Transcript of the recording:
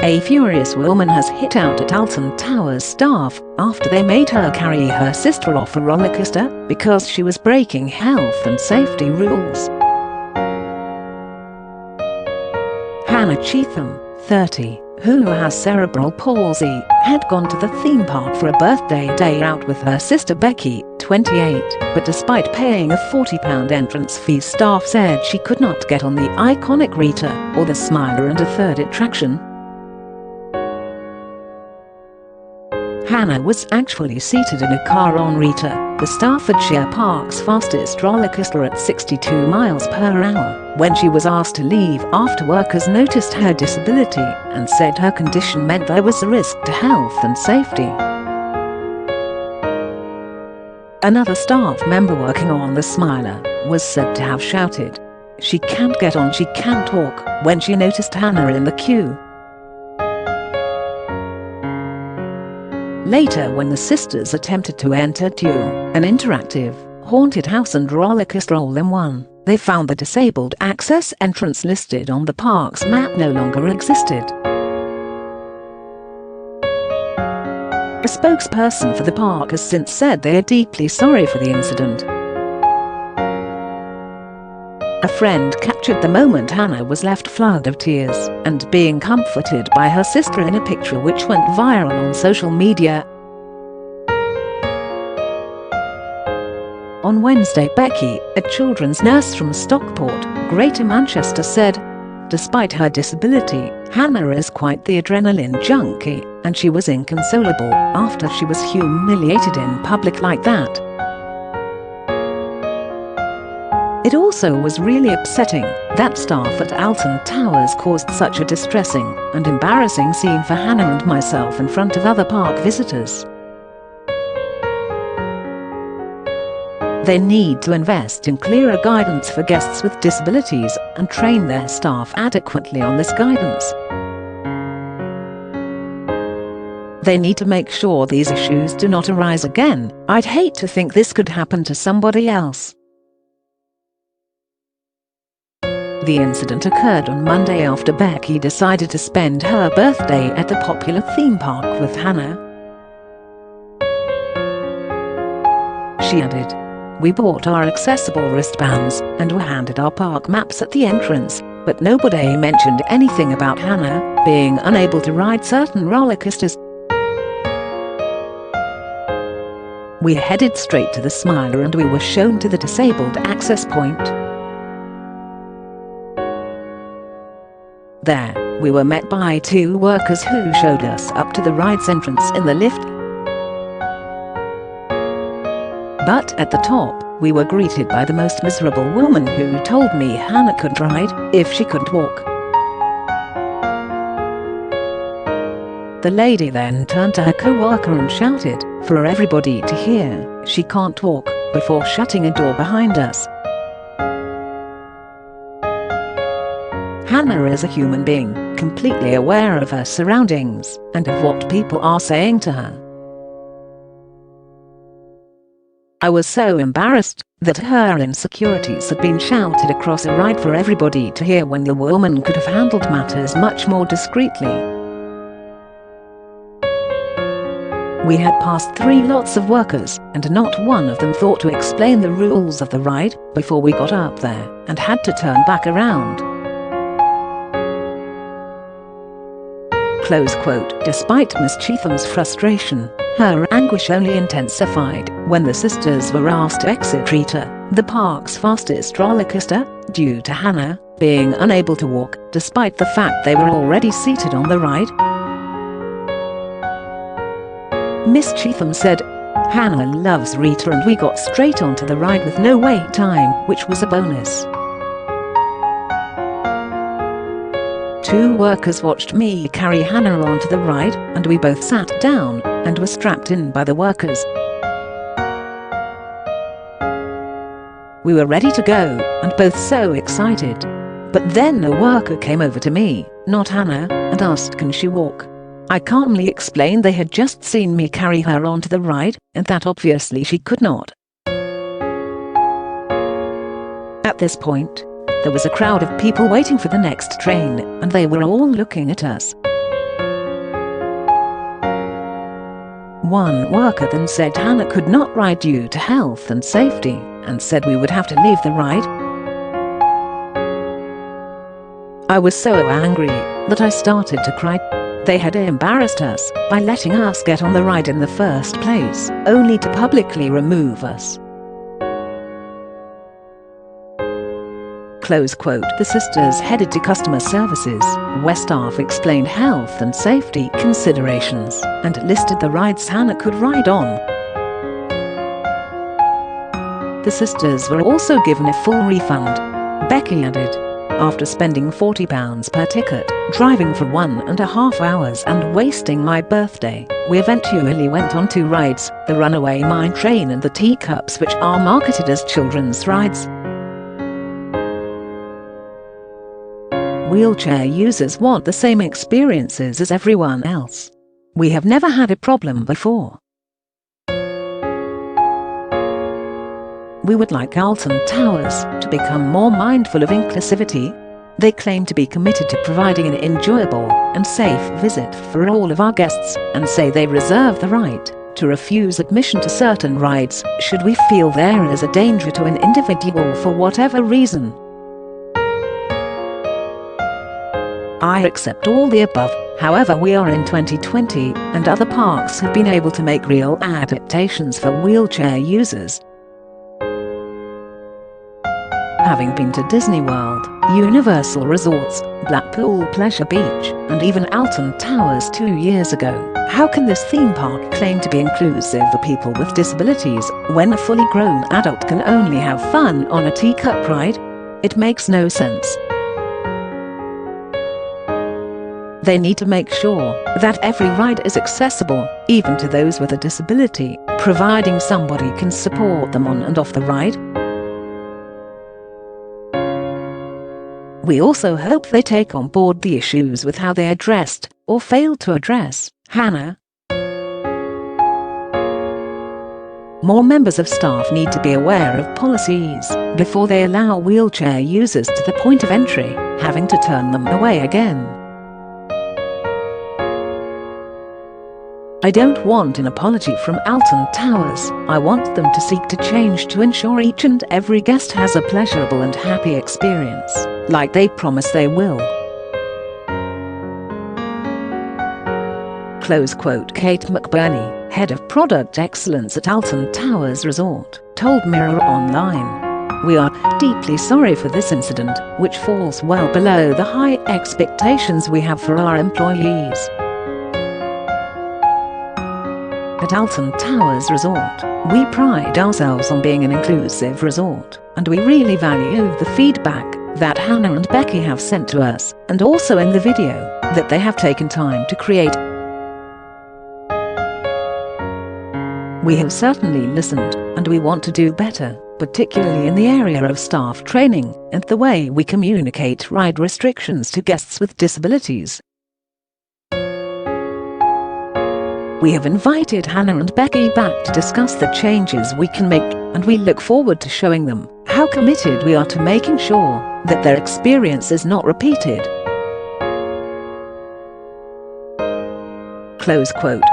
A furious woman has hit out at Alton Towers staff after they made her carry her sister off a rollercoaster because she was breaking health and safety rules. Hannah Cheatham, 30, who has cerebral palsy, had gone to the theme park for a birthday day out with her sister Becky, 28, but despite paying a £40 entrance fee, staff said she could not get on the iconic Rita or the Smiler and a third attraction. Hannah was actually seated in a car on Rita, the Staffordshire Park's fastest roller coaster at 62 miles per hour, when she was asked to leave after workers noticed her disability and said her condition meant there was a risk to health and safety. Another staff member working on the Smiler was said to have shouted, "She can't get on, she can't talk," when she noticed Hannah in the queue. Later, when the sisters attempted to enter Duel, an interactive, haunted house and roller coaster all-in-one, they found the disabled access entrance listed on the park's map no longer existed. A spokesperson for the park has since said they are deeply sorry for the incident. A friend captured the moment Hannah was left flood of tears and being comforted by her sister in a picture which went viral on social media. On Wednesday, Becky, a children's nurse from Stockport, Greater Manchester, said, "Despite her disability, Hannah is quite the adrenaline junkie, and she was inconsolable after she was humiliated in public like that. It also was really upsetting that staff at Alton Towers caused such a distressing and embarrassing scene for Hannah and myself in front of other park visitors. They need to invest in clearer guidance for guests with disabilities and train their staff adequately on this guidance. They need to make sure these issues do not arise again. I'd hate to think this could happen to somebody else." The incident occurred on Monday after Becky decided to spend her birthday at the popular theme park with Hannah. She added, "We bought our accessible wristbands and were handed our park maps at the entrance, but nobody mentioned anything about Hannah being unable to ride certain roller coasters. We headed straight to the Smiler and we were shown to the disabled access point. There, we were met by two workers who showed us up to the ride's entrance in the lift. But at the top, we were greeted by the most miserable woman who told me Hannah could ride if she couldn't walk. The lady then turned to her co-worker and shouted, for everybody to hear, 'She can't walk,' before shutting a door behind us. Hannah is a human being, completely aware of her surroundings and of what people are saying to her. I was so embarrassed that her insecurities had been shouted across a ride for everybody to hear when the woman could have handled matters much more discreetly. We had passed 3 lots of workers, and not one of them thought to explain the rules of the ride before we got up there and had to turn back around." Close quote. Despite Miss Cheatham's frustration, her anguish only intensified when the sisters were asked to exit Rita, the park's fastest roller coaster, due to Hannah being unable to walk, despite the fact they were already seated on the ride. Miss Cheatham said, "Hannah loves Rita and we got straight onto the ride with no wait time, which was a bonus. 2 workers watched me carry Hannah onto the ride, and we both sat down and were strapped in by the workers. We were ready to go and both so excited. But then a worker came over to me, not Hannah, and asked can she walk. I calmly explained they had just seen me carry her onto the ride and that obviously she could not. At this point, there was a crowd of people waiting for the next train, and they were all looking at us. One worker then said Hannah could not ride due to health and safety, and said we would have to leave the ride. I was so angry that I started to cry. They had embarrassed us by letting us get on the ride in the first place, only to publicly remove us. Close quote. The sisters headed to customer services, where staff explained health and safety considerations and listed the rides Hannah could ride on. The sisters were also given a full refund. Becky added, "After spending £40 per ticket, driving for 1.5 hours and wasting my birthday, we eventually went on 2 rides, the Runaway Mine Train and the Teacups, which are marketed as children's rides." Wheelchair users want the same experiences as everyone else. We have never had a problem before. We would like Alton Towers to become more mindful of inclusivity. They claim to be committed to providing an enjoyable and safe visit for all of our guests, and say they reserve the right to refuse admission to certain rides should we feel there is a danger to an individual for whatever reason. I accept all the above. However, we are in 2020 and other parks have been able to make real adaptations for wheelchair users. Having been to Disney World, Universal Resorts, Blackpool Pleasure Beach, and even Alton Towers 2 years ago, how can this theme park claim to be inclusive for people with disabilities when a fully grown adult can only have fun on a teacup ride? It makes no sense. They need to make sure that every ride is accessible, even to those with a disability, providing somebody can support them on and off the ride. We also hope they take on board the issues with how they addressed, or failed to address, Hannah. More members of staff need to be aware of policies before they allow wheelchair users to the point of entry, having to turn them away again. I don't want an apology from Alton Towers. I want them to seek to change to ensure each and every guest has a pleasurable and happy experience, like they promise they will. Close quote. Kate McBurney, head of product excellence at Alton Towers Resort, told Mirror Online, "We are deeply sorry for this incident, which falls well below the high expectations we have for our employees. At Alton Towers Resort, we pride ourselves on being an inclusive resort, and we really value the feedback that Hannah and Becky have sent to us, and also in the video that they have taken time to create. We have certainly listened, and we want to do better, particularly in the area of staff training and the way we communicate ride restrictions to guests with disabilities. We have invited Hannah and Becky back to discuss the changes we can make, and we look forward to showing them how committed we are to making sure that their experience is not repeated." Close quote.